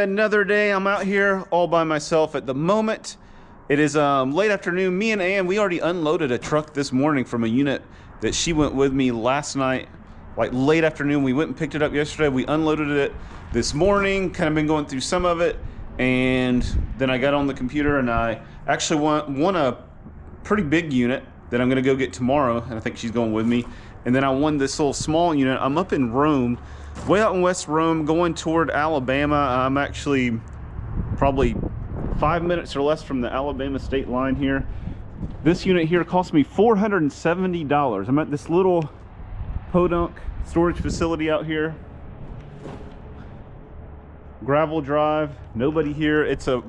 another day. I'm out here all by myself at the moment. It is late afternoon. Me and Ann, we already unloaded a truck this morning from a unit that she went with me last night, like late afternoon. We went and picked it up yesterday. We unloaded it this morning, kind of been going through some of it, and then I got on the computer and I actually won a pretty big unit that I'm gonna go get tomorrow, and I think she's going with me. And then I won this little small unit. I'm up in Rome, way out in West Rome, going toward Alabama. I'm actually probably 5 minutes or less from the Alabama state line here. This unit here cost me $470. I'm at this little podunk storage facility out here. Gravel drive, nobody here. It's a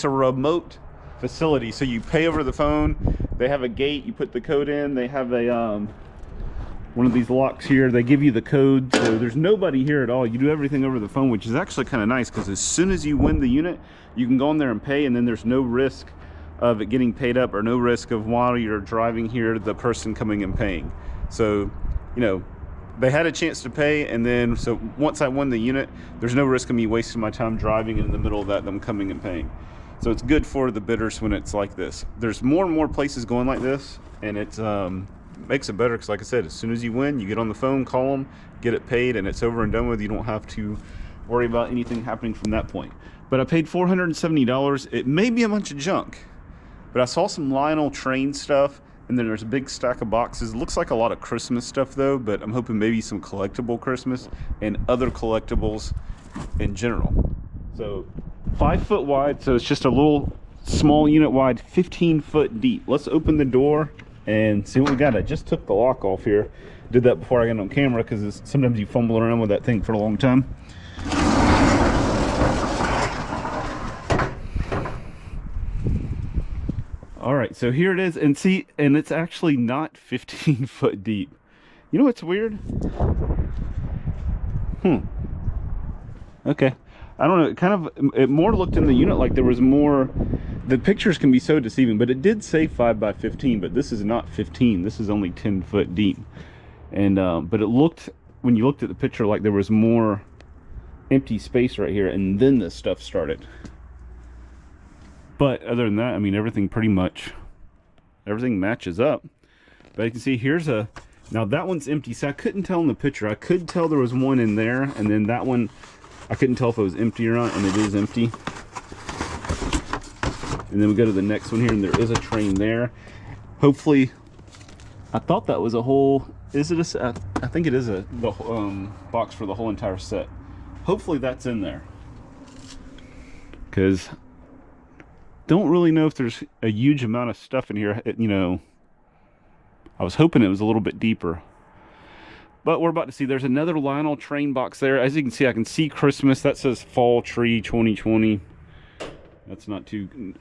remote facility, so you pay over the phone. They have a gate, you put the code in. They have a one of these locks here. They give you the code, so there's nobody here at all. You do everything over the phone, which is actually kind of nice, because as soon as you win the unit, you can go in there and pay, and then there's no risk of it getting paid up, or no risk of, while you're driving here, the person coming and paying. So, you know, they had a chance to pay, and then so once I won the unit, there's no risk of me wasting my time driving in the middle of that, them coming and paying. So it's good for the bidders when it's like this. There's more and more places going like this, and it's makes it better, because like I said, as soon as you win, you get on the phone, call them, get it paid, and it's over and done with. You don't have to worry about anything happening from that point. But I paid $470. It may be a bunch of junk, but I saw some Lionel train stuff, and then there's a big stack of boxes. It looks like a lot of Christmas stuff though, but I'm hoping maybe some collectible Christmas and other collectibles in general. So 5 foot wide, so it's just a little small unit wide, 15 foot deep. Let's open the door and see what we got. I just took the lock off here. Did that before I got on camera, because sometimes you fumble around with that thing for a long time. All right, so here it is, and see, and it's actually not 15 foot deep. You know what's weird? Okay, I don't know, it more looked in the unit like there was more. The pictures can be so deceiving, but it did say 5 by 15, but this is not 15. This is only 10 foot deep. And but it looked, when you looked at the picture, like there was more empty space right here, and then this stuff started. But other than that, I mean, everything matches up. But you can see here's now that one's empty. So I couldn't tell in the picture. I could tell there was one in there, and then that one, I couldn't tell if it was empty or not, and it is empty. And then we go to the next one here, and there is a train there. Hopefully, I thought that was a whole, is it a, I think it is the box for the whole entire set. Hopefully that's in there, because don't really know if there's a huge amount of stuff in here. You know, I was hoping it was a little bit deeper, but we're about to see. There's another Lionel train box there. As you can see, I can see Christmas. That says Fall Tree 2020. That's not too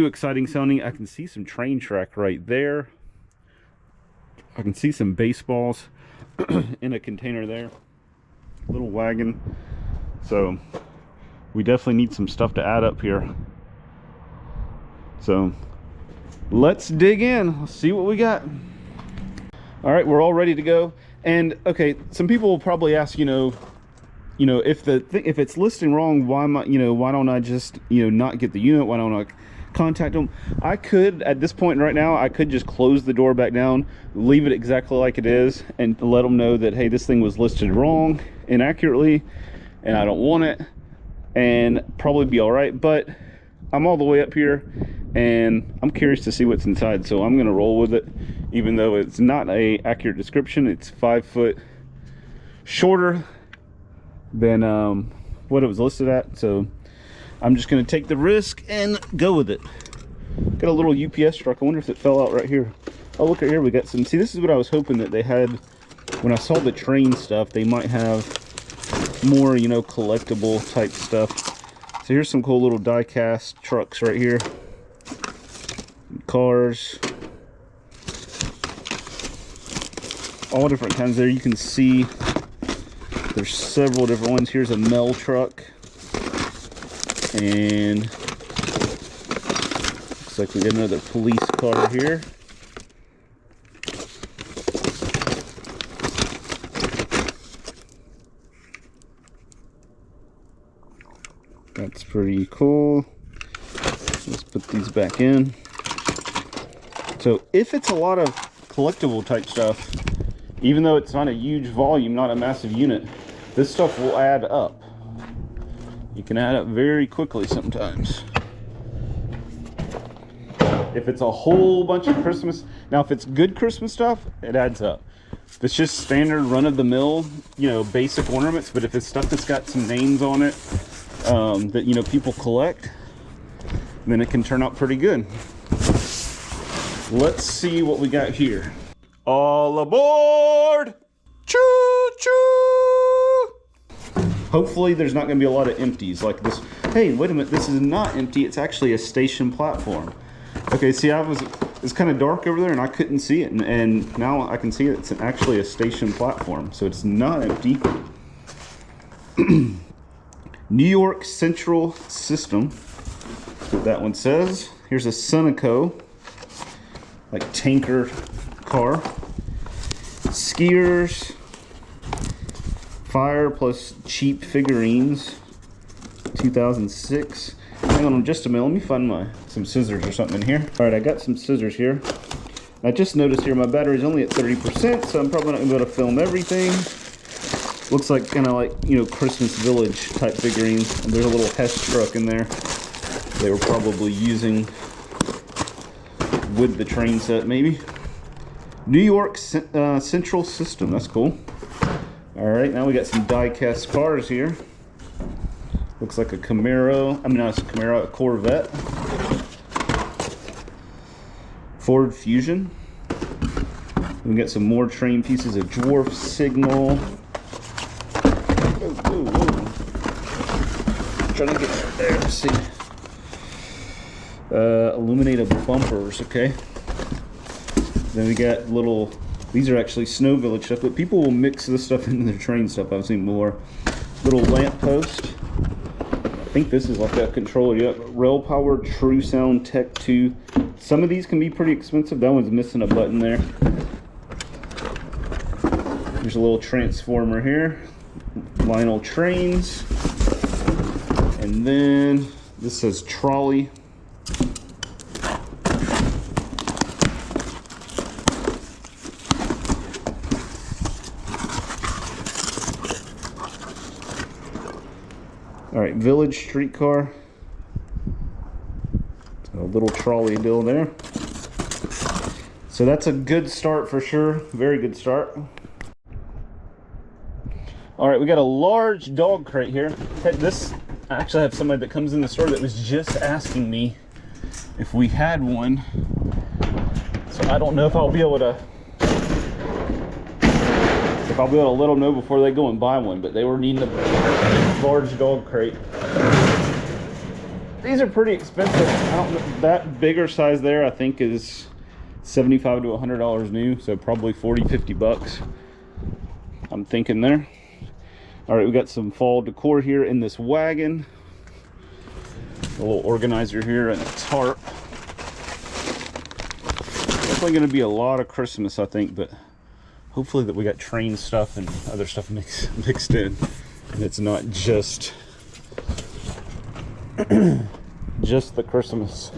exciting sounding. I can see some train track right there. I can see some baseballs in a container there. Little wagon. So we definitely need some stuff to add up here. So let's dig in. Let's see what we got. All right, we're all ready to go. And okay, some people will probably ask, you know, if it's listing wrong, why don't I just, not get the unit? Why don't I contact them? I could, at this point right now, I could just close the door back down, leave it exactly like it is, and let them know that, hey, this thing was listed wrong, inaccurately, and I don't want it, and probably be all right. But I'm all the way up here, and I'm curious to see what's inside, so I'm gonna roll with it, even though it's not a accurate description. It's 5 foot shorter than what it was listed at, so I'm just gonna take the risk and go with it. Got a little UPS truck. I wonder if it fell out right here. Oh, look right here, we got some. See, this is what I was hoping that they had when I saw the train stuff. They might have more, collectible type stuff. So here's some cool little die cast trucks right here, cars, all different kinds there. You can see there's several different ones. Here's a Mel truck, and looks like we got another police car here. That's pretty cool. Let's put these back in. So if it's a lot of collectible type stuff, even though it's not a huge volume, not a massive unit, this stuff will add up. You can add up very quickly sometimes. If it's a whole bunch of Christmas, now if it's good Christmas stuff, it adds up. If it's just standard run-of-the-mill, you know, basic ornaments, but if it's stuff that's got some names on it that, you know, people collect, then it can turn out pretty good. Let's see what we got here. All aboard! Choo-choo! Hopefully there's not going to be a lot of empties like this. Hey, wait a minute, this is not empty. It's actually a station platform. Okay, see, it's kind of dark over there and I couldn't see it. And now I can see it. It's actually a station platform, so it's not empty. New York Central System. That's what that one says. Here's a Sunoco, like tanker car. Skiers. Fire plus cheap figurines. 2006. Hang on just a minute. Let me find some scissors or something in here. All right, I got some scissors here. I just noticed here my battery's only at 30%, so I'm probably not gonna be able to film everything. Looks like kind of like, you know, Christmas Village type figurines. And there's a little Hess truck in there. They were probably using with the train set, maybe. New York Central System. That's cool. All right, now we got some die-cast cars here. Looks like a Camaro. I mean, not a Camaro, a Corvette. Ford Fusion. We got some more train pieces. A Dwarf Signal. Trying to get there. Let's see. Illuminated bumpers. Okay. Then we got little. These are actually Snow Village stuff, but people will mix this stuff into their train stuff. I've seen more. Little lamp post. I think this is like a controller. Yep. Rail Power True Sound Tech 2. Some of these can be pretty expensive. That one's missing a button there. There's a little transformer here. Lionel trains. And then this says trolley. All right, Village Streetcar. A little trolley deal there. So that's a good start for sure. Very good start. All right, we got a large dog crate here. This, I actually have somebody that comes in the store that was just asking me if we had one. So I don't know if I'll be able to let them know before they go and buy one, but they were needing a large dog crate. These are pretty expensive. I don't know, that bigger size there I think is $75 to $100 new, so probably 40-50 bucks. I'm thinking there. All right, we got some fall decor here in this wagon. A little organizer here and a tarp. Definitely going to be a lot of Christmas, I think, but hopefully that we got train stuff and other stuff mixed in, and it's not just just the Christmas.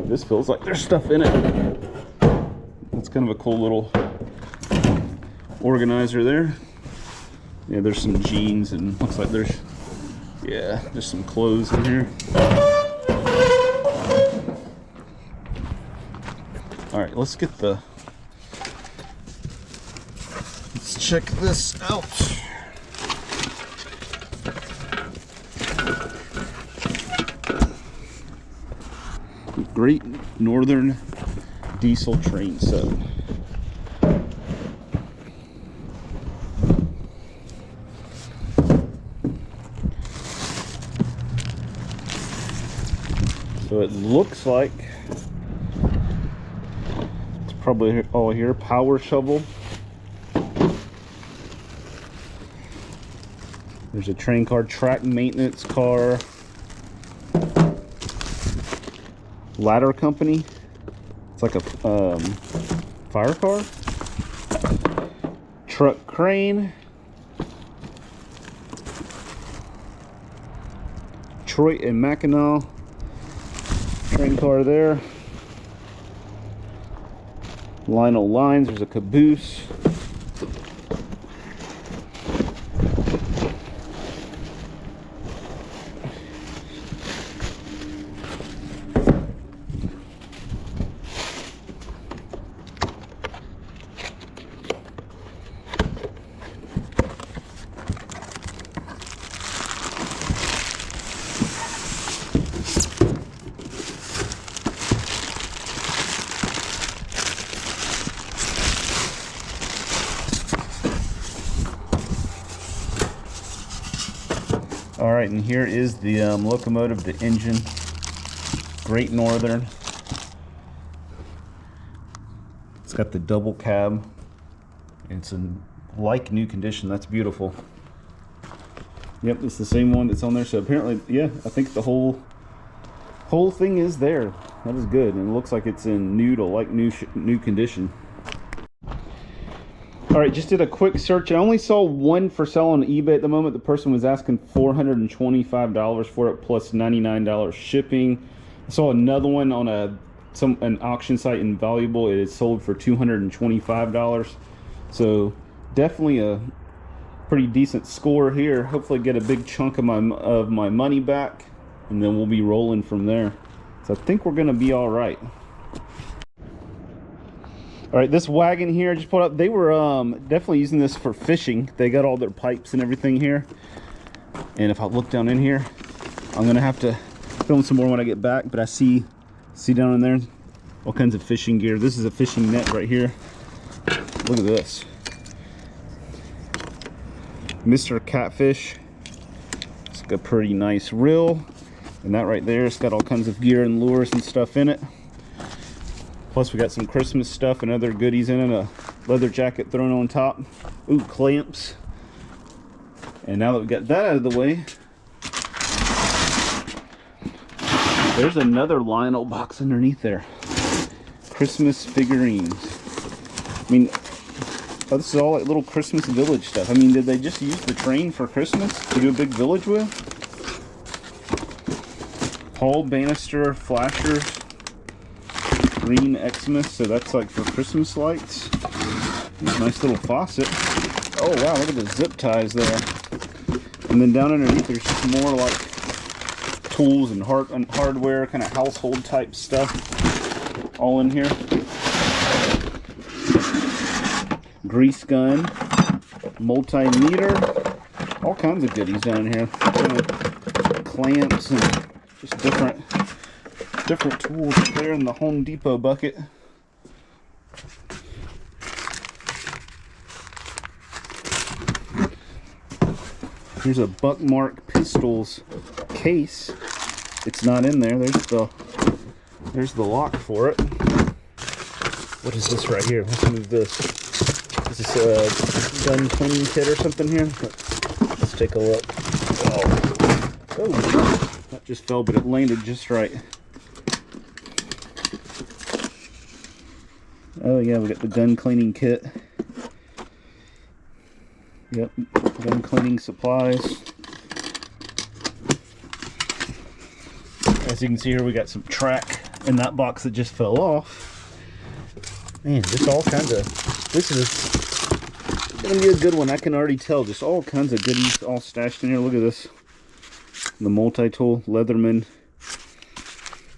This feels like there's stuff in it. It's kind of a cool little organizer there. Yeah, there's some jeans and looks like there's some clothes in here. All right, let's check this out. Great Northern diesel train set. So it looks like it's probably all here. Power shovel. There's a train car, track maintenance car. Ladder company. It's like a fire car. Truck crane. Detroit and Mackinac train car there. Lionel lines, there's a caboose. All right, and here is the locomotive, the engine, Great Northern. It's got the double cab. It's in like new condition. That's beautiful. Yep, it's the same one that's on there. So apparently, yeah, I think the whole thing is there. That is good, and it looks like it's in new to like new condition. All right, just did a quick search. I only saw one for sale on eBay at the moment. The person was asking $425 for it plus $99 shipping. I saw another one on an auction site in Valuable. It is sold for $225. So definitely a pretty decent score here. Hopefully get a big chunk of my money back, and then we'll be rolling from there. So I think we're gonna be all right. All right, this wagon here I just pulled up. They were definitely using this for fishing. They got all their pipes and everything here. And if I look down in here, I'm gonna have to film some more when I get back. But I see down in there all kinds of fishing gear. This is a fishing net right here. Look at this, Mr. Catfish. It's got a pretty nice reel, and that right there, it's got all kinds of gear and lures and stuff in it. Plus we got some Christmas stuff and other goodies in it, a leather jacket thrown on top. Ooh, clamps. And now that we got that out of the way, there's another Lionel box underneath there. Christmas figurines. I mean, oh, this is all like little Christmas village stuff. I mean, did they just use the train for Christmas to do a big village with? Hall banister flashers. Green Xmas, so that's like for Christmas lights. Nice little faucet. Oh wow, look at the zip ties there. And then down underneath there's just more like tools and hardware, kind of household type stuff all in here. Grease gun, multimeter, all kinds of goodies down here. Clamps and just different tools there in the Home Depot bucket. Here's a Buckmark Pistols case. It's not in there. There's the lock for it. What is this right here? Let's move this. Is this a gun cleaning kit or something here? Let's take a look. Oh, that just fell, but it landed just right. Oh yeah, we got the gun cleaning kit. Yep, gun cleaning supplies. As you can see here, we got some track in that box that just fell off. Man, just all kinds of, this is gonna be a good one. I can already tell, just all kinds of goodies all stashed in here. Look at this. The multi-tool, Leatherman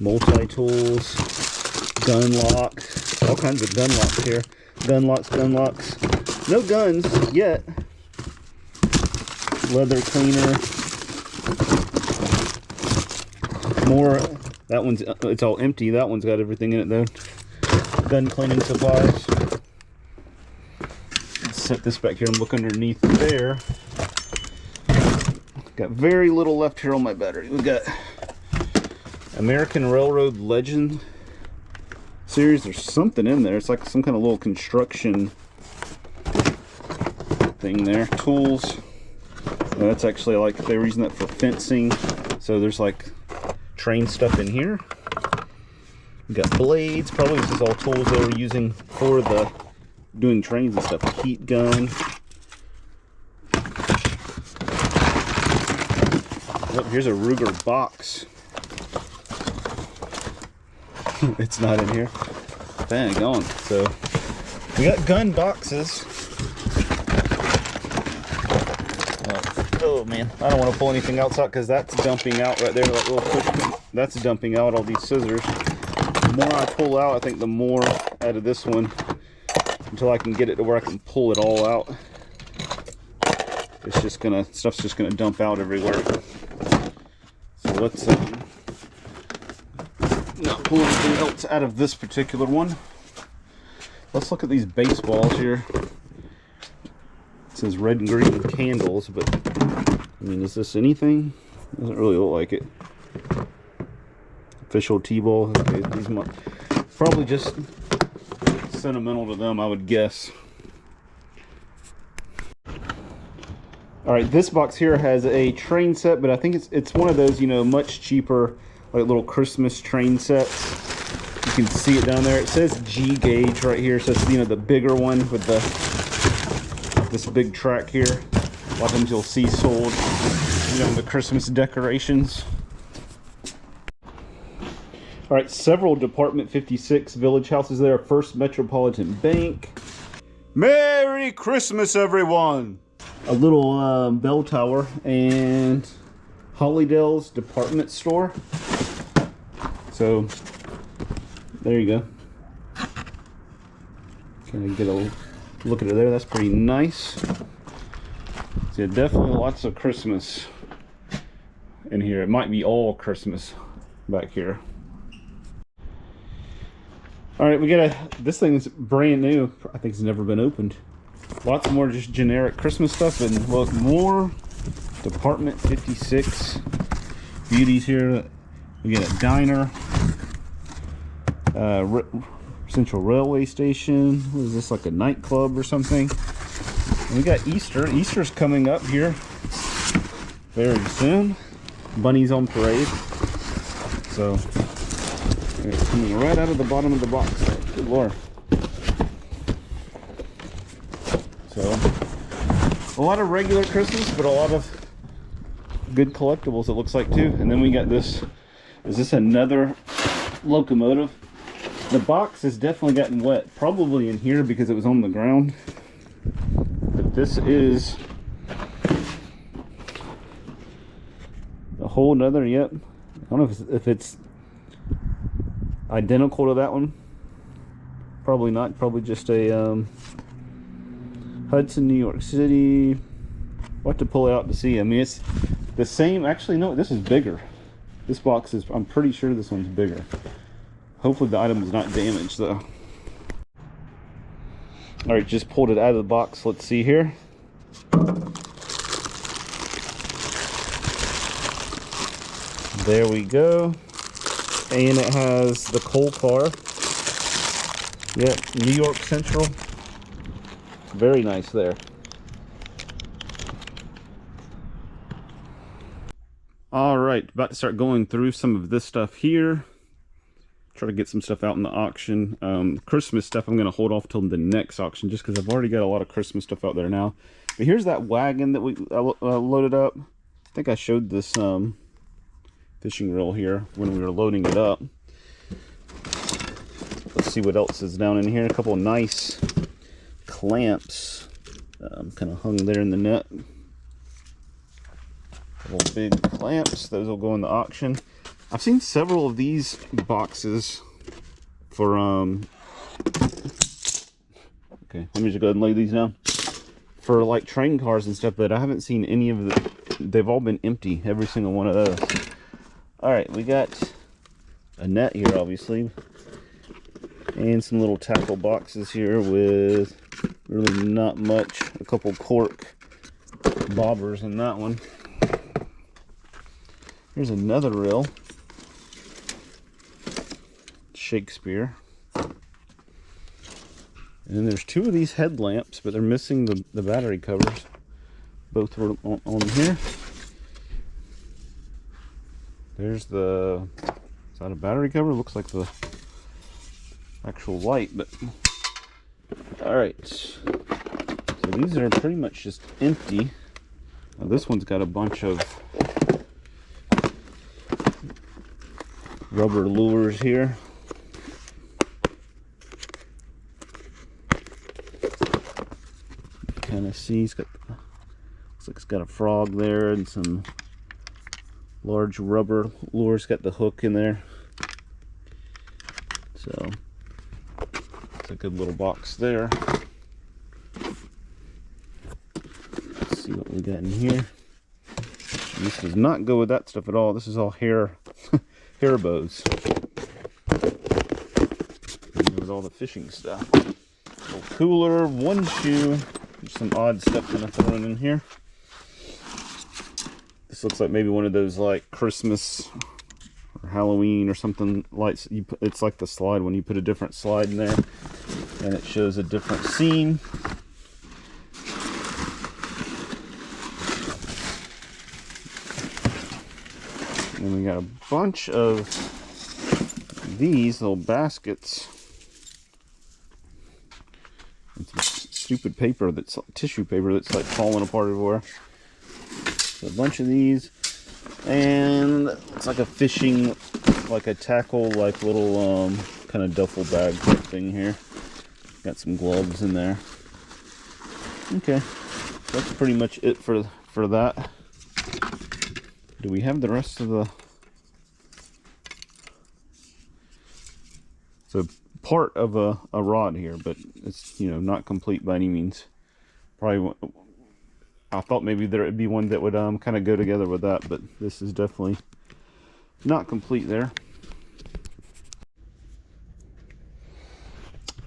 multi-tools, gun locks. All kinds of gun locks here. Gun locks. No guns yet. Leather cleaner. More. That one's, it's all empty. That one's got everything in it though. Gun cleaning supplies. Let's set this back here and look underneath there. Got very little left here on my battery. We got American Railroad Legend series. There's something in there. It's like some kind of little construction thing there. Tools. Now that's actually like they were using that for fencing. So there's like train stuff in here. We got blades. Probably this is all tools they were using for the doing trains and stuff. Heat gun. Look, here's a Ruger box. It's not in here. Dang, gone. So we got gun boxes. Oh man, I don't want to pull anything outside because that's dumping out right there. That little push, that's dumping out all these scissors. The more I pull out, I think the more out of this one, until I can get it to where I can pull it all out. It's just gonna, stuff's just gonna dump out everywhere. So let's not pull anything else out of this particular one. Let's look at these baseballs here. It says red and green candles, but I mean, is this anything? Doesn't really look like it. Official T-ball. Okay, these probably just sentimental to them, I would guess. All right, this box here has a train set, but I think it's one of those, you know, much cheaper, like little Christmas train sets. You can see it down there. It says G gauge right here, so it's, you know, the bigger one with this big track here. A lot of times you'll see sold, you know, the Christmas decorations. All right, several Department 56 village houses there. First Metropolitan Bank. Merry Christmas, everyone! A little bell tower and Hollydale's department store. So there you go. Can I get a look at it there? That's pretty nice. So yeah, definitely lots of Christmas in here. It might be all Christmas back here. All right, we got this thing's brand new. I think it's never been opened. Lots more just generic Christmas stuff, and look, more Department 56 beauties here. We get a diner, Central Railway Station. What is this, like a nightclub or something? And we got Easter. Easter's coming up here very soon. Bunnies on parade. So it's coming right out of the bottom of the box. Good Lord. So a lot of regular Christmas, but a lot of good collectibles, it looks like, too. And then we got this. Is this another locomotive? The box has definitely gotten wet, probably in here because it was on the ground. But this is a whole nother, yep. I don't know if it's identical to that one. Probably not. Probably just a Hudson, New York City. We'll have to pull it out to see. I mean, it's the same. Actually, no, this is bigger. This box is, I'm pretty sure this one's bigger. Hopefully the item is not damaged, though. All right, just pulled it out of the box. Let's see here. There we go. And it has the coal car. Yep, New York Central. Very nice there. All right, about to start going through some of this stuff here. Try to get some stuff out in the auction. Christmas stuff I'm going to hold off till the next auction, just because I've already got a lot of Christmas stuff out there now. But here's that wagon that we loaded up. I think I showed this fishing reel here when we were loading it up. Let's see what else is down in here. A couple of nice clamps kind of hung there in the net. Couple big clamps. Those will go in the auction. I've seen several of these boxes for okay, let me just go ahead and lay these down. For like train cars and stuff, but I haven't seen any of the, they've all been empty, every single one of those. All right, we got a net here, obviously, and some little tackle boxes here with really not much. A couple cork bobbers in that one. Here's another reel. Shakespeare. And then there's two of these headlamps, but they're missing the battery covers. Both were on here. There's the, is that a battery cover? Looks like the actual light, but all right. So these are pretty much just empty. Now this one's got a bunch of rubber lures here. Kind of see, it's got, looks like it's got a frog there and some large rubber lures. Got the hook in there. So it's a good little box there. Let's see what we got in here. This does not go with that stuff at all. This is all hair hair bows. And with all the fishing stuff. Little cooler, one shoe. There's some odd stuff kind of thrown in here. This looks like maybe one of those like Christmas or Halloween or something lights. You put, it's like the slide when you put a different slide in there, and it shows a different scene. And we got a bunch of these little baskets. It's stupid paper that's tissue paper that's like falling apart everywhere. So a bunch of these, and it's like a fishing, like a tackle, like little kind of duffel bag type thing here. Got some gloves in there. Okay, so that's pretty much it for that. Do we have the rest of the? So part of a rod here, but it's, you know, not complete by any means. Probably, I thought maybe there would be one that would kind of go together with that, but this is definitely not complete there.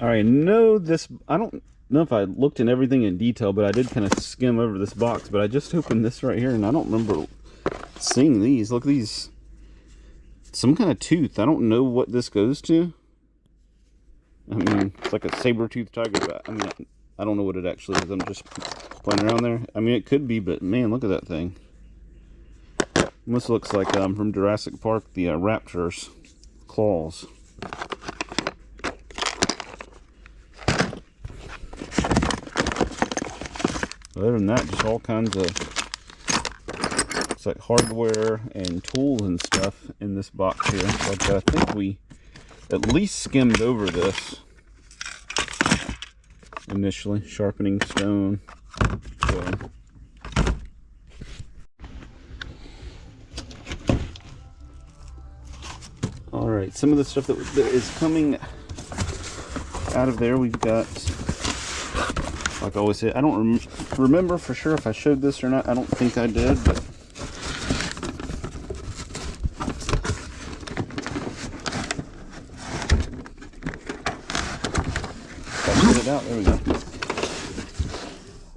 All right, I don't know if I looked in everything in detail, but I did kind of skim over this box. But I just opened this right here, and I don't remember seeing these. Look at these, some kind of tooth. I don't know what this goes to. I mean, it's like a saber-toothed tiger, but I mean, I don't know what it actually is. I'm just playing around there. I mean, it could be, but man, look at that thing. Almost looks like from Jurassic Park, the raptor's claws. Other than that, just all kinds of, it's like hardware and tools and stuff in this box here. But I think we at least skimmed over this initially. Sharpening stone. So. All right, some of the stuff that is coming out of there, we've got, like I always say, I don't remember for sure if I showed this or not. I don't think I did, but get it out. There we go.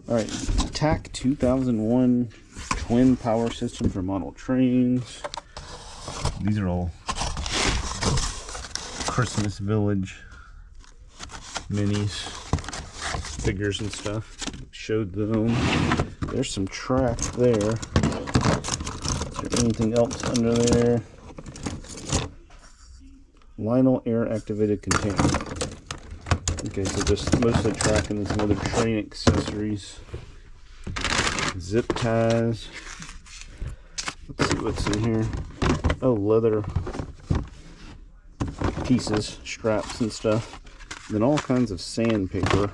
All right, tack 2001 twin power system for model trains. These are all Christmas Village minis, figures and stuff. Showed them. There's some track there. Is there anything else under there? Lionel air activated container. Okay, so just mostly track and some other train accessories. Zip ties. Let's see what's in here. Oh, leather pieces, straps and stuff. And then all kinds of sandpaper.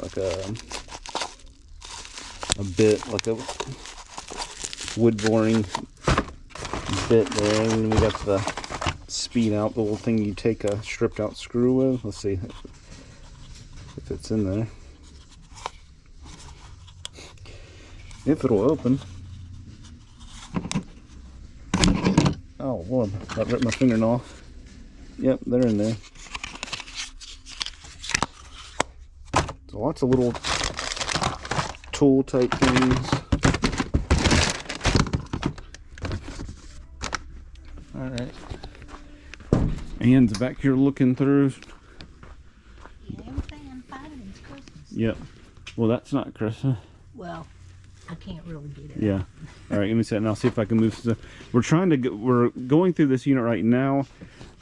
Like a bit, like a wood boring bit there, and then we got the speed out, the little thing you take a stripped out screw with. Let's see if it's in there. If it'll open. Oh Lord, that ripped my fingernail off. Yep, they're in there. So lots of little tool type things. Alright. Anne's back here looking through. Yeah, everything I'm finding is Christmas. Yep. Well, that's not Christmas. Well, I can't really get it. Yeah. All right, give me a second. I'll see if I can move stuff. We're going through this unit right now.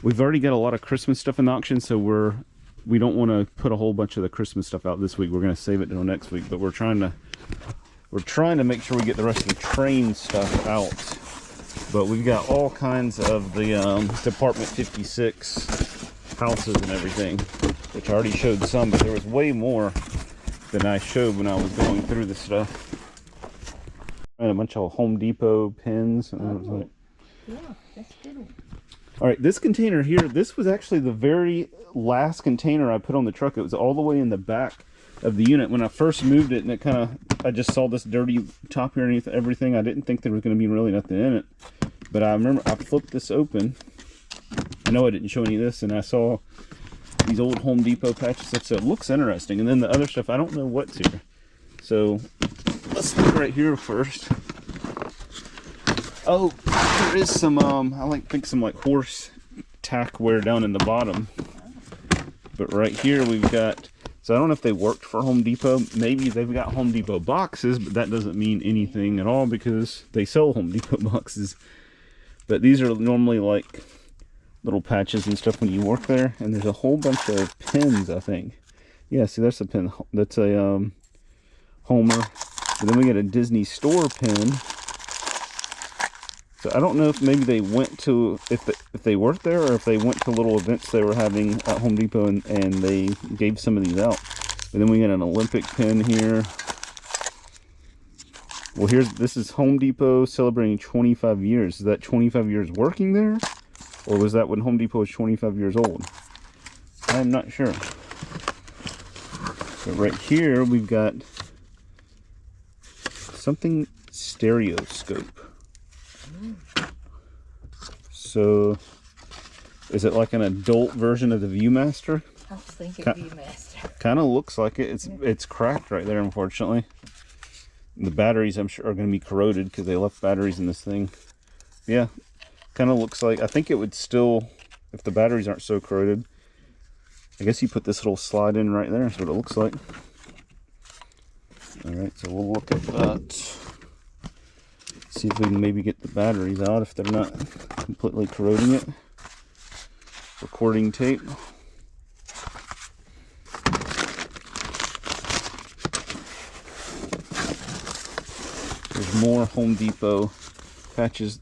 We've already got a lot of Christmas stuff in the auction, so we don't want to put a whole bunch of the Christmas stuff out this week. We're going to save it till next week, but we're trying to we're trying to make sure we get the rest of the train stuff out. But we've got all kinds of the Department 56 houses and everything, which I already showed some, but there was way more than I showed when I was going through the stuff. And a bunch of Home Depot pins. Oh, yeah, that's a good one. All right, this container here, this was actually the very last container I put on the truck. It was all the way in the back of the unit when I first moved it, and it kind of, I just saw this dirty top here and everything. I didn't think there was going to be really nothing in it, but I remember I flipped this open. I know I didn't show any of this, and I saw these old Home Depot patches, so it looks interesting. And then the other stuff, I don't know what's here. So let's look right here first. Oh, there is some I think some like horse tack wear down in the bottom. But right here we've got, so I don't know if they worked for Home Depot. Maybe they've got Home Depot boxes, but that doesn't mean anything at all because they sell Home Depot boxes. But these are normally like little patches and stuff when you work there. And there's a whole bunch of pins, I think. Yeah, see, that's a pin. That's a Homer. And then we got a Disney Store pin. So I don't know if maybe they went to, if they worked there, or if they went to little events they were having at Home Depot and they gave some of these out. But then we got an Olympic pin here. Well, this is Home Depot celebrating 25 years. Is that 25 years working there? Or was that when Home Depot was 25 years old? I'm not sure. But right here we've got something stereoscope. So, is it like an adult version of the Viewmaster? I was thinking Viewmaster. Kind of looks like it. It's cracked right there, unfortunately. The batteries, I'm sure, are going to be corroded because they left batteries in this thing. Yeah, kind of looks like, I think it would still, if the batteries aren't so corroded, I guess you put this little slide in right there. That's what it looks like. Alright, so we'll look at that. See if we can maybe get the batteries out if they're not completely corroding it. Recording tape. There's more Home Depot patches.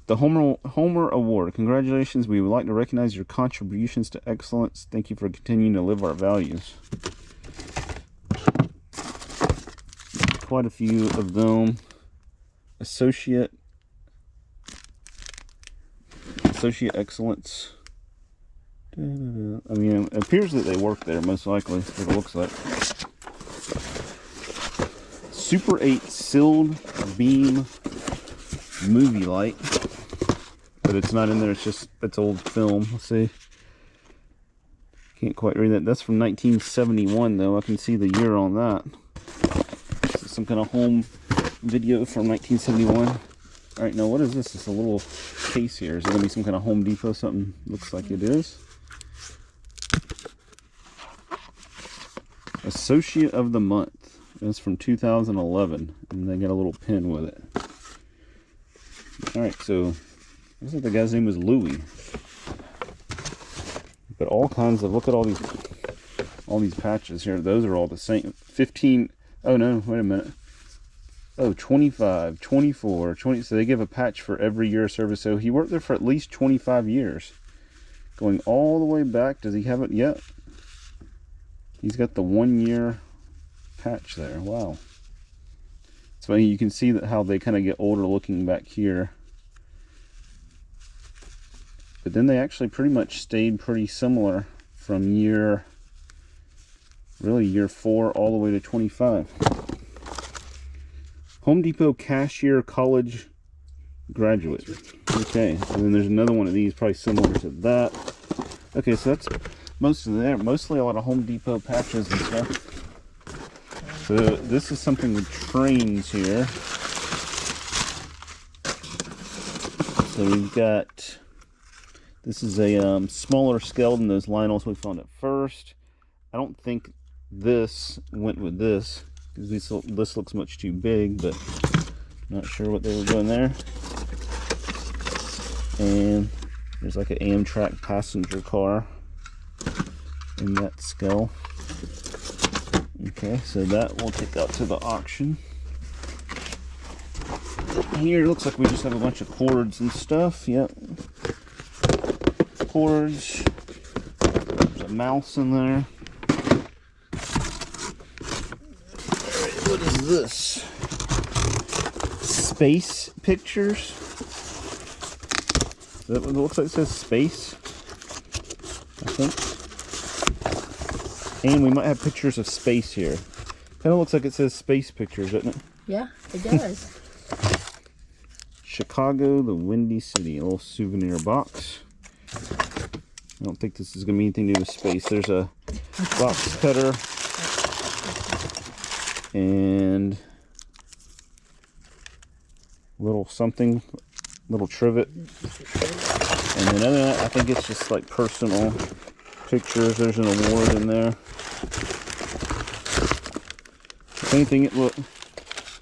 The Homer Award. Congratulations. We would like to recognize your contributions to excellence. Thank you for continuing to live our values. Quite a few of them. Associate excellence. I mean, it appears that they work there, most likely. That's what it looks like. Super 8 sealed beam movie light, but it's not in there. It's old film. Let's see. Can't quite read that. That's from 1971, though. I can see the year on that. This is some kind of home video from 1971. All right, now what is this? It's a little case here. Is it gonna be some kind of Home Depot something? Looks like it is. Associate of the Month. That's from 2011, and they got a little pin with it. All right, so looks like the guy's name was Louis. But all kinds of, look at all these patches here. Those are all the same. 15. Oh no, wait a minute. Oh, 25, 24, 20. So they give a patch for every year of service. So he worked there for at least 25 years. Going all the way back. Does he have it yet? He's got the 1 year patch there. Wow. It's funny. You can see that how they kind of get older looking back here. But then they actually pretty much stayed pretty similar from year 4 all the way to 25. Home Depot cashier college graduate. Okay, and then there's another one of these, probably similar to that. Okay, so that's most of there. Mostly a lot of Home Depot patches and stuff. So this is something with trains here. So we've got, this is a smaller scale than those Lionels we found at first. I don't think this went with this, because this looks much too big, but not sure what they were doing there. And there's like an Amtrak passenger car in that scale. Okay, so that we'll take out to the auction. here looks like we just have a bunch of cords and stuff. Yep. Cords. There's a mouse in there. Alright, what is this? Space pictures. Is that what it looks like? It says space, I think. And we might have pictures of space here. Kind of looks like it says space pictures, doesn't it? Yeah, it does. Chicago, the Windy City. A little souvenir box. I don't think this is going to be anything to do with space. There's a box cutter. And little something, little trivet. And then other than that, I think it's just like personal pictures. There's an award in there. If anything,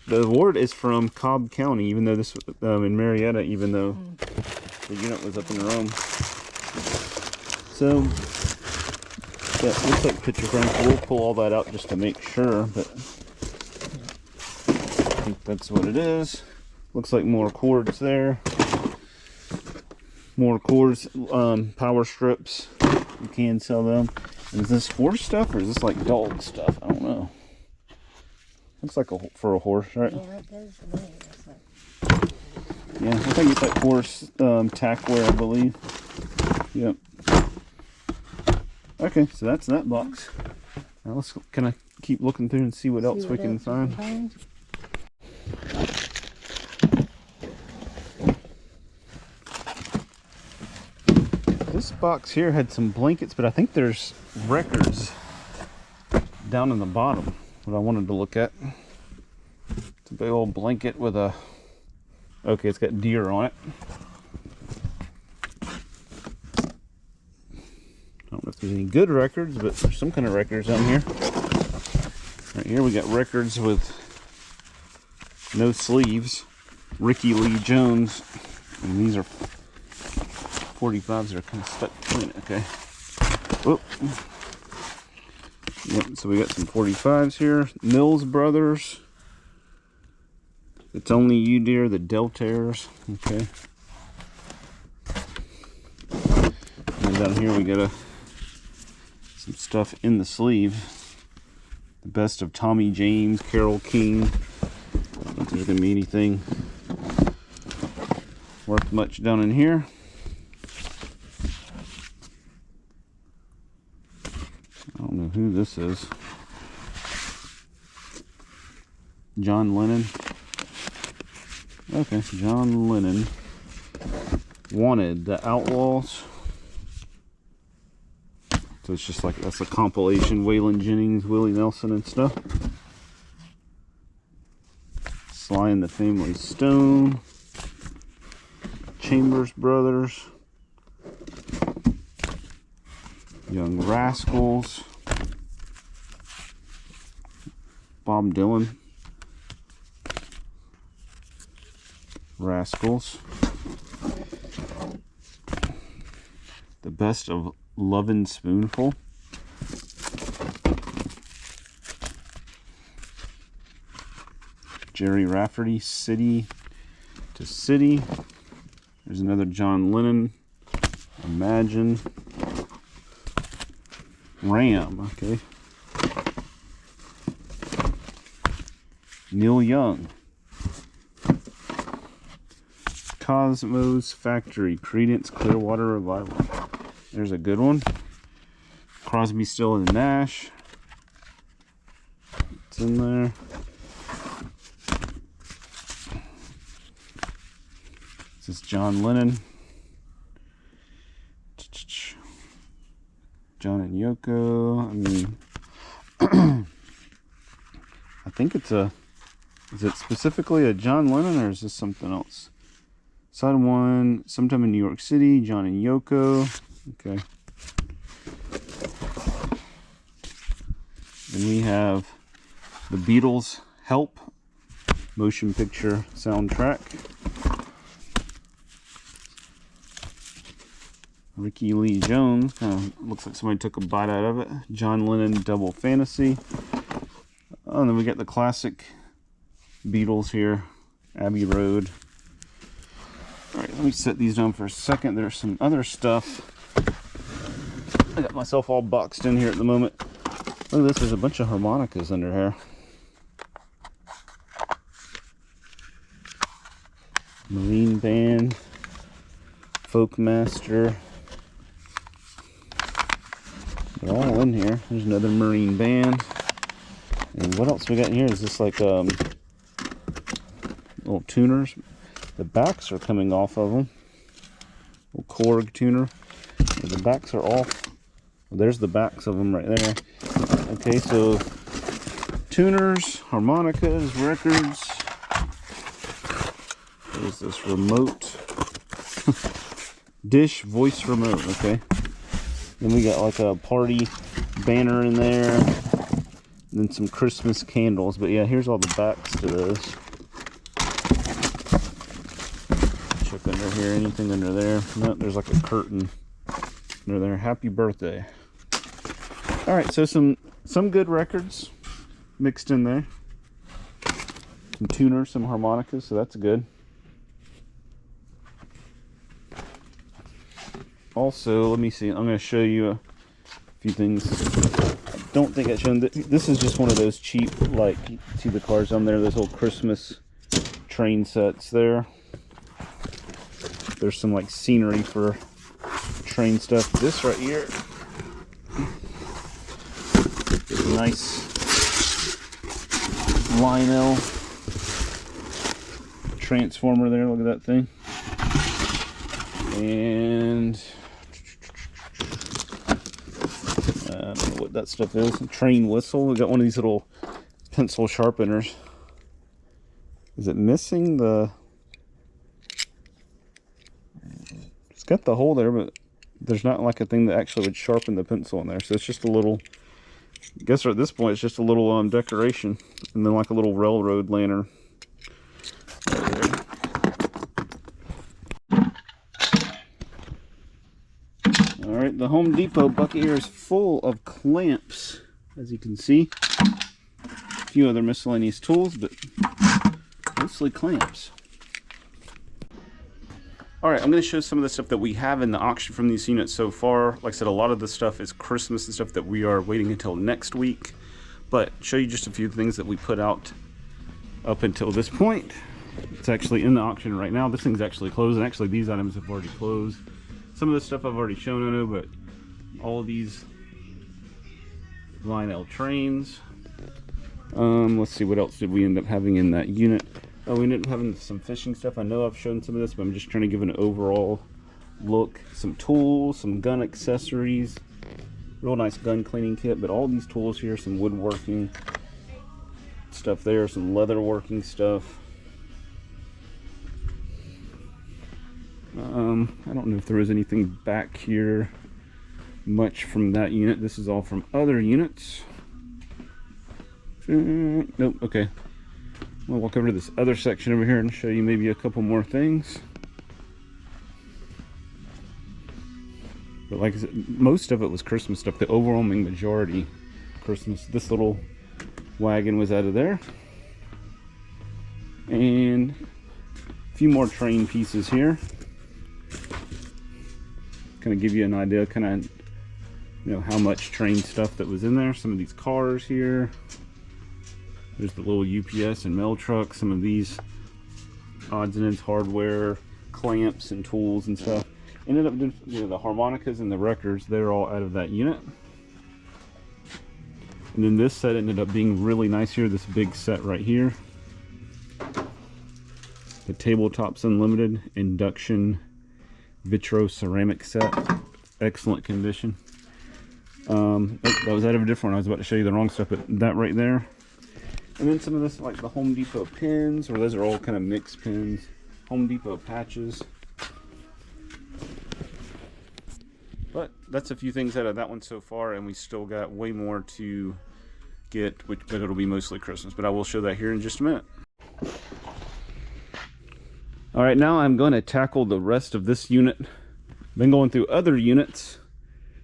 the award is from Cobb County, even though this in Marietta, even though the unit was up in Rome. So that looks like picture frames. We'll pull all that out just to make sure, but I think that's what it is. Looks like more cords there. More cords, power strips. You can sell them. And is this horse stuff or is this like dog stuff? I don't know. Looks like for a horse, right? Yeah, it does to me. It's like... Yeah, I think it's like horse tack wear, I believe. Yep. Okay, so that's that box. Now let's kind of keep looking through and see what else we can find. This box here had some blankets, but I think there's records down in the bottom. What I wanted to look at. It's a big old blanket with a... Okay, it's got deer on it. I don't know if there's any good records, but there's some kind of records down here. Right here we got records with no sleeves. Ricky Lee Jones. And these are 45s that are kind of stuck between it. Okay. Whoop. Yep, so we got some 45s here. Mills Brothers. It's Only You Dear, the Deltaires. Okay. And down here we got some stuff in the sleeve. The Best of Tommy James, Carole King. I don't think there's going to be anything worth much down in here. I don't know who this is. John Lennon. Okay, John Lennon. Wanted, the Outlaws. So it's just like, that's a compilation. Waylon Jennings, Willie Nelson and stuff. Sly and the Family Stone. Chambers Brothers. Young Rascals. Bob Dylan. Rascals. The Best of Lovin' Spoonful. Jerry Rafferty, City to City. There's another John Lennon. Imagine. Ram, okay. Neil Young. Cosmos Factory, Creedence Clearwater Revival. There's a good one. Crosby, Still and Nash. It's in there. This is John Lennon. John and Yoko. I mean, I think it's a... Is it specifically a John Lennon or is this something else? Side one, sometime in New York City, John and Yoko. Okay. Then we have the Beatles' Help motion picture soundtrack. Ricky Lee Jones, kind of looks like somebody took a bite out of it. John Lennon Double Fantasy. Oh, and then we got the classic Beatles here, Abbey Road. All right, let me set these down for a second. There's some other stuff. I got myself all boxed in here at the moment. Look at this, there's a bunch of harmonicas under here. Marine band, Folkmaster. They're all in here. There's another marine band. And what else we got in here? Is this like little tuners? The backs are coming off of them. Little Korg tuner. And the backs are off. Well, there's the backs of them right there. Okay, so tuners, harmonicas, records. What is this? Remote. Dish voice remote. Okay. Then we got like a party banner in there. And then some Christmas candles. But yeah, here's all the backs to those. Check under here. Anything under there? No, there's like a curtain under there. Happy birthday. Alright, so some good records mixed in there. Some tuners, some harmonicas, so that's good. Also, let me see. I'm going to show you a few things. I don't think I showed them. This is just one of those cheap, like, see the cars on there, those old Christmas train sets there. There's some, like, scenery for train stuff. This right here. Nice Lionel transformer there. Look at that thing. And I don't know what that stuff is. A train whistle. We got one of these little pencil sharpeners. Is it missing the? It's got the hole there, but there's not like a thing that actually would sharpen the pencil in there. So it's just a little. I guess at this point it's just a little decoration, and then like a little railroad lantern. Alright, the Home Depot bucket here is full of clamps, as you can see. A few other miscellaneous tools, but mostly clamps. Alright, I'm going to show some of the stuff that we have in the auction from these units so far. Like I said, a lot of the stuff is Christmas and stuff that we are waiting until next week. But show you just a few things that we put out up until this point. It's actually in the auction right now. This thing's actually closed, and actually these items have already closed. Some of the stuff I've already shown, I know, but all of these Lionel trains. Let's see, what else did we end up having in that unit? Oh, we ended up having some fishing stuff. I know I've shown some of this, but I'm just trying to give an overall look. Some tools, some gun accessories. Real nice gun cleaning kit, but all these tools here, some woodworking stuff there, some leather working stuff. I don't know if there was anything back here much from that unit. This is all from other units. Nope, okay. I'll walk over to this other section over here and show you maybe a couple more things. But like I said, most of it was Christmas stuff. The overwhelming majority Christmas. This little wagon was out of there. And a few more train pieces here. Kind of give you an idea, kind of, you know, how much train stuff that was in there. Some of these cars here. There's the little UPS and mail truck. Some of these odds and ends hardware, clamps and tools and stuff. Ended up doing, you know, the harmonicas and the records. They're all out of that unit. And then this set ended up being really nice here. This big set right here. The Tabletops Unlimited Induction Vitro Ceramic Set. Excellent condition. That was out of a different one. I was about to show you the wrong stuff, but that right there. And then some of this, like the Home Depot pins, or those are all kind of mixed pins. Home Depot patches. But that's a few things out of that one so far, and we still got way more to get, but it'll be mostly Christmas. But I will show that here in just a minute. Alright, now I'm going to tackle the rest of this unit. Been going through other units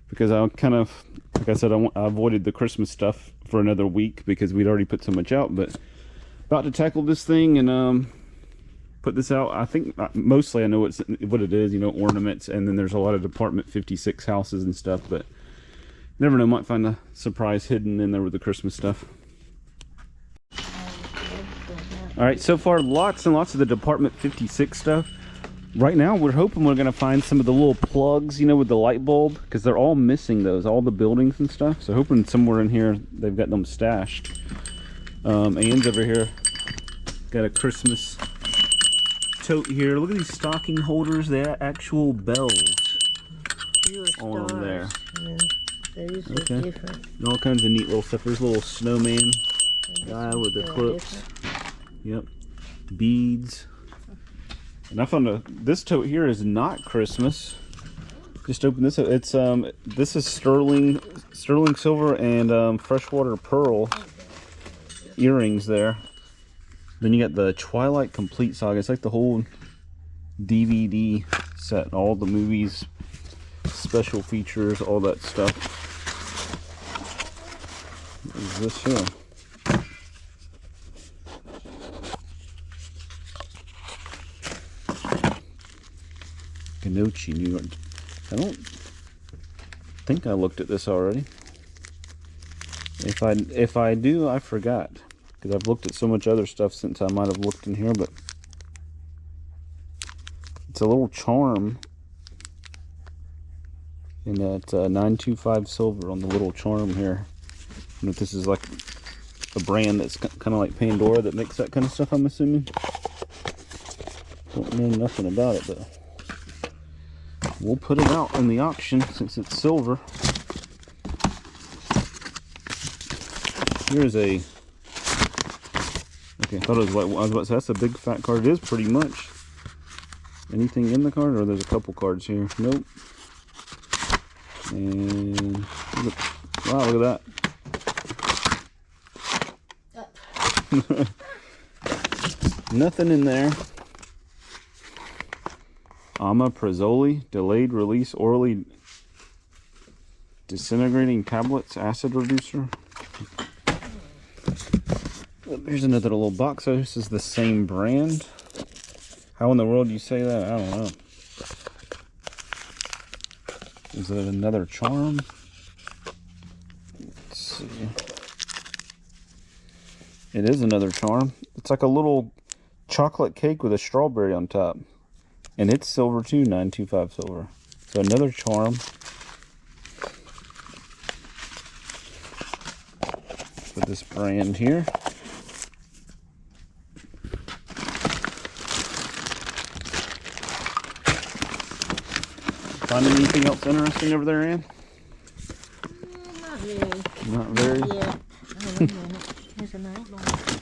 because I kind of, like I said, I avoided the Christmas stuff for another week because we'd already put so much out. But about to tackle this thing, and put this out. I think mostly I know what it is, you know, ornaments, and then there's a lot of Department 56 houses and stuff, but never know, might find a surprise hidden in there with the Christmas stuff. All right, so far lots and lots of the Department 56 stuff. Right now we're hoping we're gonna find some of the little plugs, you know, with the light bulb, because they're all missing those, all the buildings and stuff. So hoping somewhere in here they've got them stashed. Anne's over here got a Christmas tote here. Look at these stocking holders. They're actual bells on them there. Those are different. And all kinds of neat little stuff. There's a little snowman guy with the clips. Yep. Beads. And I found this tote here is not Christmas. Just open this up. It's this is sterling silver and freshwater pearl earrings there. Then you got the Twilight Complete Saga. It's like the whole DVD set, all the movies, special features, all that stuff. What is this here? Kenochi, New York. I don't think I looked at this already. If I do, I forgot, because I've looked at so much other stuff since I might have looked in here. But it's a little charm, and it's 925 silver on the little charm here. And if this is like a brand that's kind of like Pandora that makes that kind of stuff, I'm assuming. Don't know nothing about it, but we'll put it out in the auction since it's silver. Here's a... Okay, I thought it was white. I was about to say, that's a big fat card. It is pretty much. Anything in the card? Or there's a couple cards here. Nope. And... Wow, look at that. Nothing in there. Omeprazole, delayed release orally disintegrating tablets, acid reducer. Here's another little box. So this is the same brand. How in the world do you say that? I don't know. Is it another charm? Let's see. It is another charm. It's like a little chocolate cake with a strawberry on top. And it's silver too, 925 silver. So another charm. For this brand here. Find anything else interesting over there, Ann? Not really. Not very? Yeah. Hold on a minute. Here's a night light.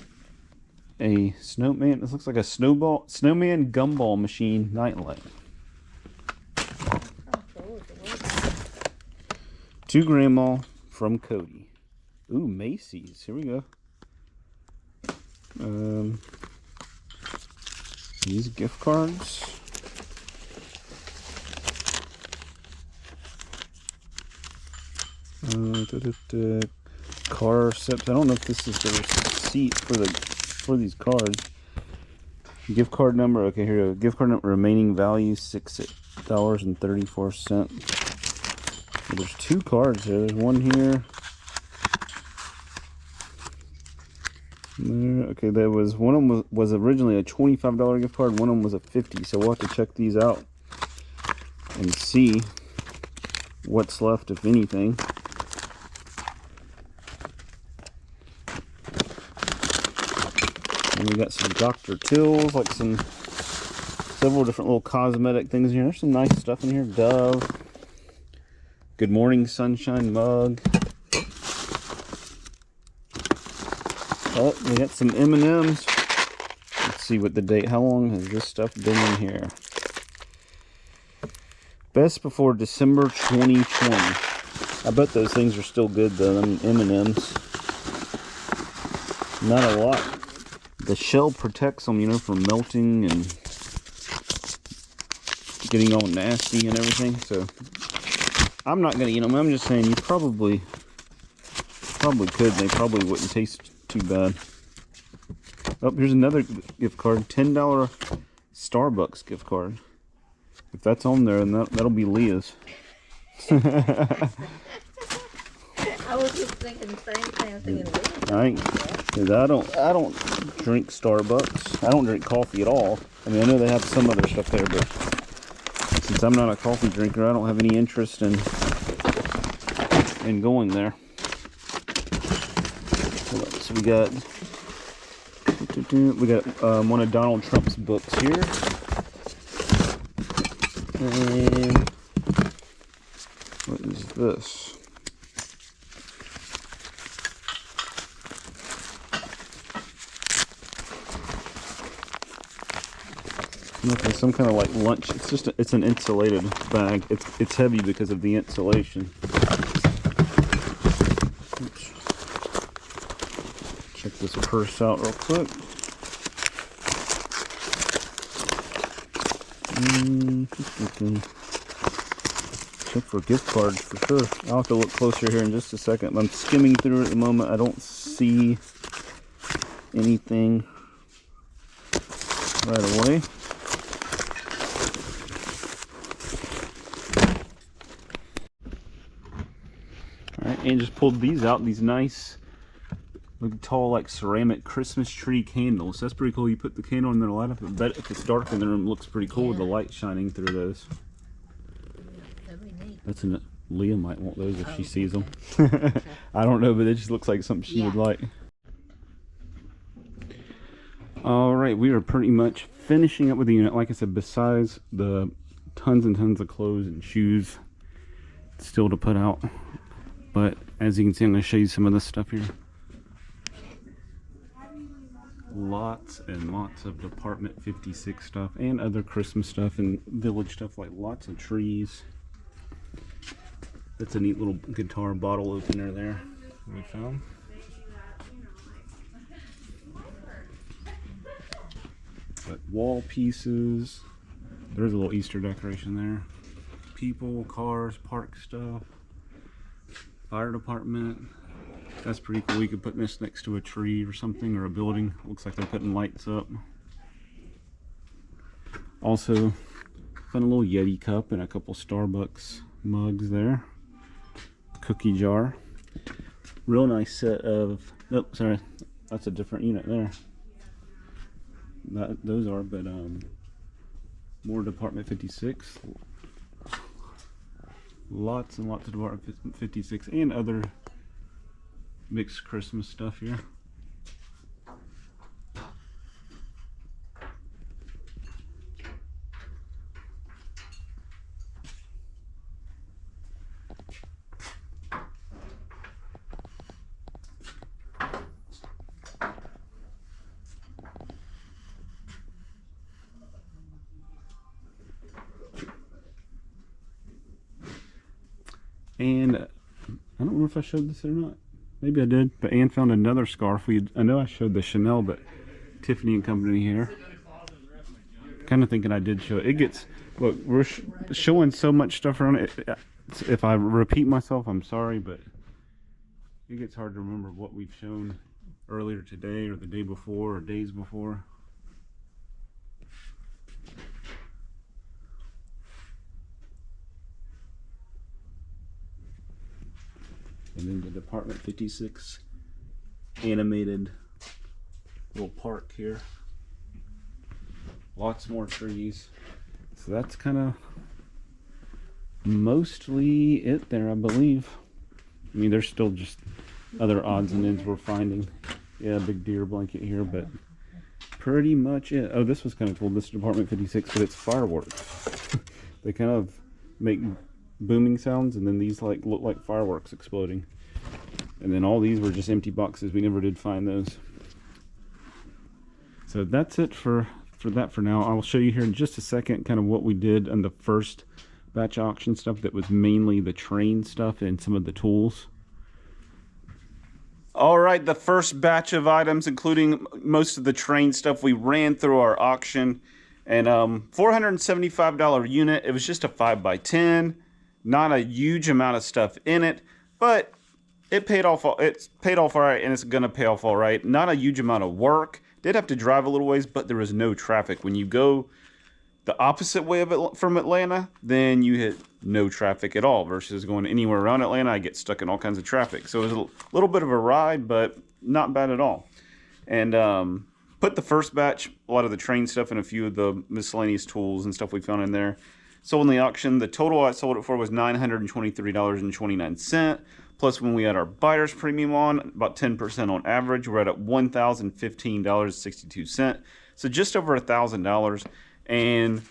A snowman. This looks like a snowman gumball machine nightlight. To Grandma from Cody. Ooh, Macy's. Here we go. These gift cards. Car sips. I don't know if this is the receipt for these cards. Gift card number. Okay, here we go. Gift card number. Remaining value $6.34. There's two cards here. There's one here. Okay, there was one of them was originally a $25 gift card. One of them was a $50. So we'll have to check these out and see what's left, if anything. And we got some Dr. Tills, like several different little cosmetic things in here. There's some nice stuff in here. Dove. Good Morning Sunshine mug. Oh, we got some M&Ms. Let's see what the date. How long has this stuff been in here? Best before December 2020. I bet those things are still good though. Them M&Ms. Not a lot. The shell protects them, you know, from melting and getting all nasty and everything. So I'm not gonna eat them. I'm just saying you probably could. They probably wouldn't taste too bad. Oh, here's another gift card. $10 Starbucks gift card. If that's on there, then that'll be Leah's. I was just thinking the same thing. I was thinking, Cause I don't drink Starbucks. I don't drink coffee at all. I mean, I know they have some other stuff there, but since I'm not a coffee drinker, I don't have any interest in going there. So we got one of Donald Trump's books here, and what is this? Okay, some kind of like lunch. It's an insulated bag. It's heavy because of the insulation. Oops. Check this purse out real quick. Check for gift cards for sure. I'll have to look closer here in just a second. I'm skimming through it at the moment. I don't see anything right away. Alright, and just pulled these out. These nice, look tall, like ceramic Christmas tree candles. That's pretty cool. You put the candle in there, light up. I bet if it's dark in the room, it looks pretty cool with the light shining through those. That's an Leah might want those if she sees them. I don't know, but it just looks like something she would like. Alright, we are pretty much finishing up with the unit. Like I said, besides the tons and tons of clothes and shoes still to put out. But as you can see, I'm going to show you some of this stuff here. Lots and lots of Department 56 stuff and other Christmas stuff and village stuff, like lots of trees. That's a neat little guitar bottle opener there we found. But wall pieces. There's a little Easter decoration there. People, cars, park stuff. Fire department. That's pretty cool. You could put this next to a tree or something, or a building. Looks like they're putting lights up. Also, found a little Yeti cup and a couple Starbucks mugs there. Cookie jar. Real nice set of, nope, sorry, that's a different unit there. Those are, but more Department 56. Lots and lots of Department 56 and other mixed Christmas stuff here. And I don't know if I showed this or not. Maybe I did, but Ann found another scarf. I know I showed the Chanel, but Tiffany and Company here. Kind of thinking I did show it. It gets, look, we're showing so much stuff around it. If I repeat myself, I'm sorry, but it gets hard to remember what we've shown earlier today or the day before or days before. And then the Department 56 animated little park here. Lots more trees. So that's kind of mostly it there, I believe. I mean, there's still just other odds and ends we're finding. Yeah, big deer blanket here, but pretty much it. Oh, this was kind of cool. This is Department 56, but it's fireworks. They kind of make booming sounds, and then these like look like fireworks exploding. And then all these were just empty boxes. We never did find those. So that's it for that for now. I will show you here in just a second kind of what we did on the first batch auction stuff that was mainly the train stuff and some of the tools. All right, the first batch of items, including most of the train stuff, we ran through our auction. And $475 unit. It was just a 5x10. Not a huge amount of stuff in it, but it paid off. It's paid off all right, and it's gonna pay off all right. Not a huge amount of work. Did have to drive a little ways, but there was no traffic. When you go the opposite way of it from Atlanta, then you hit no traffic at all, versus going anywhere around Atlanta, I get stuck in all kinds of traffic. So it was a little bit of a ride, but not bad at all. And put the first batch, a lot of the train stuff and a few of the miscellaneous tools and stuff we found in there. Sold in the auction. The total I sold it for was $923.29. Plus, when we had our buyer's premium on, about 10% on average, we're at $1,015.62. So just over $1,000, and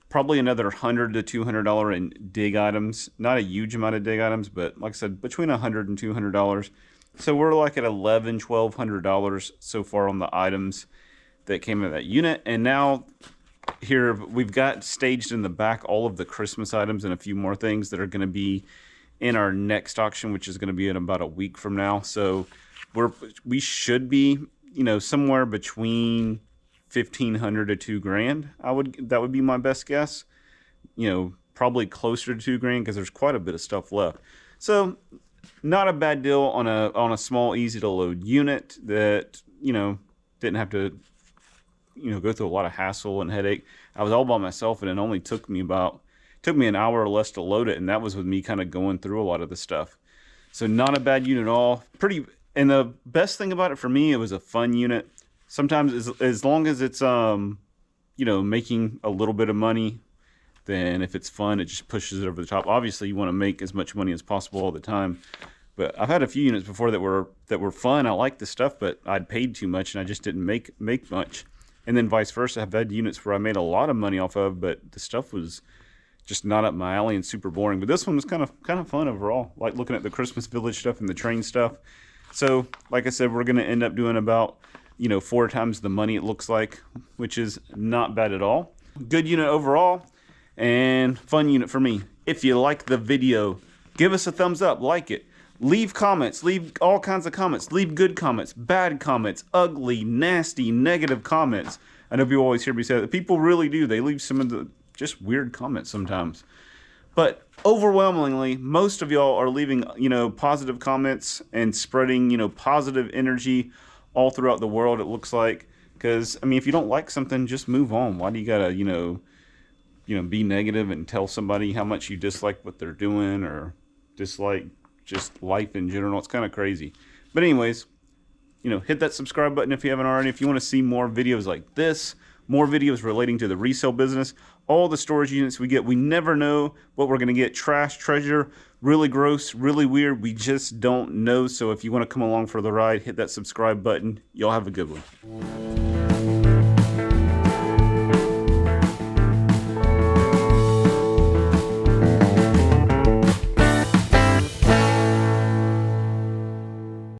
probably another $100 to $200 in dig items. Not a huge amount of dig items, but like I said, between $100 and $200. So we're like at $1,100, $1,200 so far on the items that came in that unit. And now here we've got staged in the back all of the Christmas items and a few more things that are going to be in our next auction, which is going to be in about a week from now. So we should be, you know, somewhere between $1,500 to $2,000. That would be my best guess. You know, probably closer to $2,000 because there's quite a bit of stuff left. So not a bad deal on a small, easy to load unit that, you know, didn't have to, you know, go through a lot of hassle and headache. I was all by myself, and it only took me an hour or less to load it, and that was with me kind of going through a lot of the stuff. So not a bad unit at all. And the best thing about it for me, it was a fun unit. Sometimes as long as it's you know, making a little bit of money, then if it's fun, it just pushes it over the top. Obviously, you want to make as much money as possible all the time. But I've had a few units before that were fun. I liked the stuff, but I'd paid too much and I just didn't make much. And then vice versa, I've had units where I made a lot of money off of, but the stuff was just not up my alley and super boring. But this one was kind of fun overall. Like looking at the Christmas Village stuff and the train stuff. So, like I said, we're going to end up doing about, you know, 4 times the money it looks like, which is not bad at all. Good unit overall, and fun unit for me. If you like the video, give us a thumbs up, like it. Leave comments, leave all kinds of comments. Leave good comments, bad comments, ugly, nasty, negative comments. I know people always hear me say that. People really do. They leave some of the just weird comments sometimes. But overwhelmingly, most of y'all are leaving, you know, positive comments and spreading, you know, positive energy all throughout the world, it looks like. Because, I mean, if you don't like something, just move on. Why do you gotta, you know, be negative and tell somebody how much you dislike what they're doing or dislike just life in general? It's kind of crazy. But anyways, you know, hit that subscribe button if you haven't already. If you want to see more videos like this, more videos relating to the resale business, all the storage units we get, we never know what we're going to get. Trash, treasure, really gross, really weird. We just don't know. So if you want to come along for the ride, hit that subscribe button. Y'all have a good one.